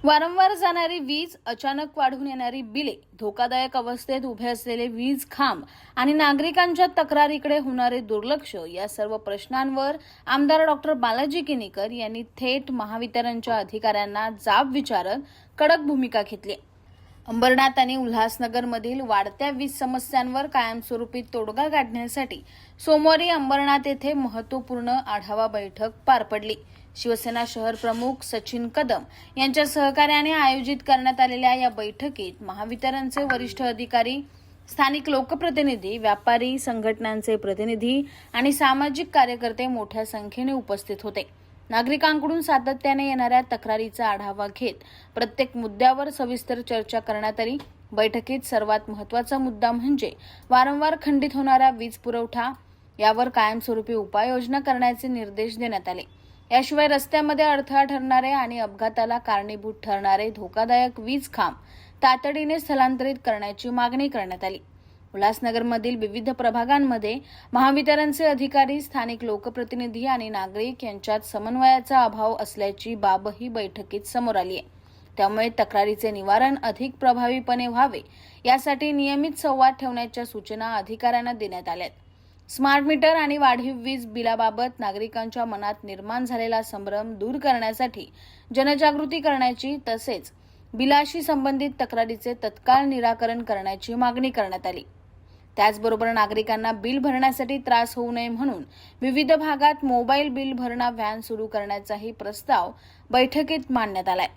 वारंवार जाणारी वीज, अचानक वाढून येणारी बिले, धोकादायक अवस्थेत उभे असलेले वीज खांब आणि नागरिकांच्या तक्रारीकडे होणारे दुर्लक्ष या सर्व प्रश्नांवर आमदार डॉक्टर बालाजी किनीकर यांनी थेट महावितरणच्या अधिकाऱ्यांना जाब विचारत कडक भूमिका घेतली. अंबरनाथ आणि उल्हासनगरमधील वाढत्या वीज समस्यांवर कायमस्वरूपी तोडगा काढण्यासाठी सोमवारी अंबरनाथ येथे महत्त्वपूर्ण आढावा बैठक पार पडली. शिवसेना शहर प्रमुख सचिन कदम यांच्या सहकार्याने आयोजित करण्यात आलेल्या या बैठकीत महावितरणचे वरिष्ठ अधिकारी, स्थानिक लोकप्रतिनिधी, व्यापारी संघटनांचे प्रतिनिधी आणि सामाजिक कार्यकर्ते मोठ्या संख्येने उपस्थित होते. नागरिकांकडून सातत्याने येणाऱ्या तक्रारीचा आढावा घेत प्रत्येक मुद्द्यावर सविस्तर चर्चा करण्यात आली. बैठकीत सर्वात महत्त्वाचा मुद्दा म्हणजे वारंवार खंडित होणारा वीज पुरवठा, यावर कायमस्वरूपी उपाययोजना करण्याचे निर्देश देण्यात आले. याशिवाय रस्त्यामध्ये अडथळा ठरणारे आणि अपघाताला कारणीभूत ठरणारे धोकादायक वीज खांब तातडीने स्थलांतरित करण्याची मागणी करण्यात आली. उल्हासनगरमधील विविध प्रभागांमध्ये महावितरणचे अधिकारी, स्थानिक लोकप्रतिनिधी आणि नागरिक यांच्यात समन्वयाचा अभाव असल्याची बाबही बैठकीत समोर आली आहे. त्यामुळे तक्रारीचे निवारण अधिक प्रभावीपणे व्हावे यासाठी नियमित संवाद ठेवण्याच्या सूचना अधिकाऱ्यांना देण्यात आल्या. स्मार्ट मीटर आणि वाढीव वीज बिलाबाबत नागरिकांच्या मनात निर्माण झालेला संभ्रम दूर करण्यासाठी जनजागृती करण्याची तसेच बिलाशी संबंधित तक्रारीचे तत्काळ निराकरण करण्याची मागणी करण्यात आली. त्याचबरोबर नागरिकांना बिल भरण्यासाठी त्रास होऊ नये म्हणून विविध भागात मोबाईल बिल भरणा व्हॅन सुरू करण्याचाही प्रस्ताव बैठकीत मांडण्यात आलाय.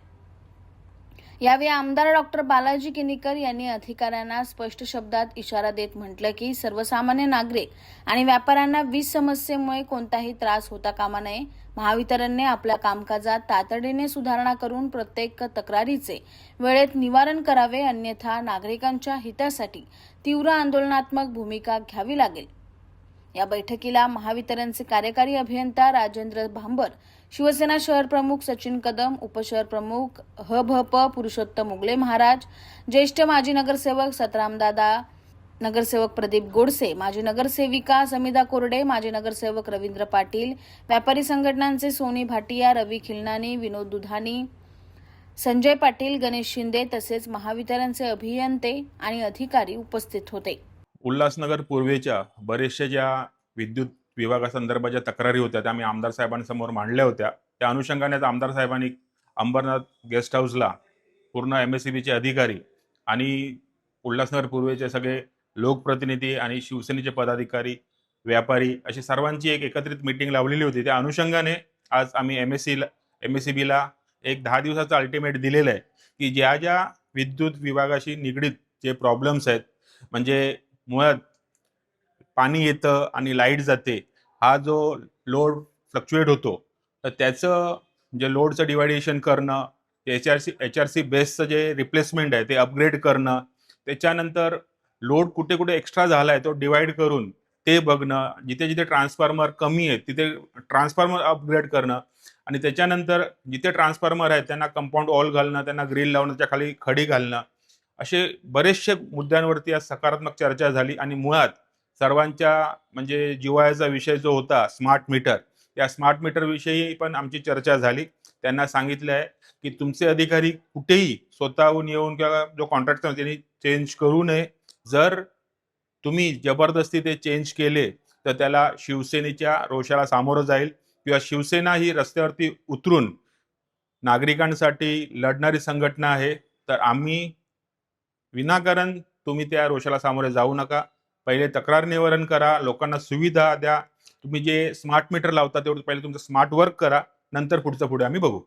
यावेळी आमदार डॉक्टर बालाजी किनीकर यांनी अधिकाऱ्यांना स्पष्ट शब्दात इशारा देत म्हटलं की सर्वसामान्य नागरिक आणि व्यापाऱ्यांना वीज समस्येमुळे कोणताही त्रास होता कामा नये. महावितरणने आपल्या कामकाजात तातडीने सुधारणा करून प्रत्येक तक्रारीचे वेळेत निवारण करावे, अन्यथा नागरिकांच्या हितासाठी तीव्र आंदोलनात्मक भूमिका घ्यावी लागेल. या बैठकीला महावितरणचे कार्यकारी अभियंता राजेंद्र भांबर, शिवसेना शहर प्रमुख सचिन कदम, उपशहर प्रमुख हभप पुरुषोत्तम उगले महाराज, ज्येष्ठ माजी नगरसेवक सतरामदादा, नगरसेवक प्रदीप गोडसे, माजी नगरसेविका समिधा कोरडे, माजी नगरसेवक रवींद्र पाटील, व्यापारी संघटनांचे सोनी भाटिया, रवी खिलनानी, विनोद दुधानी, संजय पाटील, गणेश शिंदे तसेच महावितरणचे अभियंते आणि अधिकारी उपस्थित होते. उल्हासनगर पूर्वेच्या बरेचशा ज्या विद्युत विभागासंदर्भाच्या तक्रारी होत्या त्या आम्ही आमदार साहेबांसमोर मांडल्या होत्या. त्या अनुषंगाने आमदार साहेबांनी अंबरनाथ गेस्ट हाऊसला पूर्ण MSEBचे अधिकारी आणि उल्हासनगर पूर्वेचे सगळे लोकप्रतिनिधी आणि शिवसेनेचे पदाधिकारी, व्यापारी अशी सर्वांची एक एकत्रित मीटिंग लावलेली होती. त्या अनुषंगाने आज आम्ही MSEBला एक 10 दिवसाचा अल्टिमेट दिलेलं आहे की ज्या ज्या विद्युत विभागाशी निगडीत जे प्रॉब्लेम्स आहेत, म्हणजे मुळात पाणी येतं आणि लाईट जाते, हा जो लोड फ्लक्च्युएट होतो, तर त्याचं जे लोडचं डिवायडेशन करणं, HRC बेसचं जे रिप्लेसमेंट आहे ते अपग्रेड करणं, त्याच्यानंतर लोड कुठे कुठे एक्स्ट्रा झाला आहे तो डिवाइड करून ते बघणं, जिथे जिथे ट्रान्सफॉर्मर कमी आहे तिथे ट्रान्सफॉर्मर अपग्रेड करणं आणि त्याच्यानंतर जिथे ट्रान्सफॉर्मर आहे त्यांना कंपाऊंड वॉल घालणं, त्यांना ग्रिल लावणं, त्या खाली खडी घालणं, असे बरेचसे मुद्द्यांवरती आज सकारात्मक चर्चा झाली. आणि मुळात सर्वांच्या म्हणजे जिव्हाळ्याचा विषय जो होता स्मार्ट मीटर, त्या स्मार्ट मीटर विषयी पण आमची चर्चा झाली. त्यांना सांगितलं आहे की तुमचे अधिकारी कुठेही स्वतःहून येऊन किंवा जो कॉन्ट्रॅक्टर त्यांनी चेंज करू नये. जर तुम्ही जबरदस्ती ते चेंज केले तर त्याला शिवसेनेच्या रोषाला सामोरं जाईल किंवा शिवसेना ही रस्त्यावरती उतरून नागरिकांसाठी लढणारी संघटना आहे. तर आम्ही विनाकारण तुम्ही त्या रोषाला सामोरे जाऊ नका. पहिले तक्रार निवारण करा, लोकांना सुविधा द्या. तुम्ही जे स्मार्ट मीटर लावता तेवढं पहिले तुमचं स्मार्ट वर्क करा, नंतर पुढचं पुढे आम्ही बघू.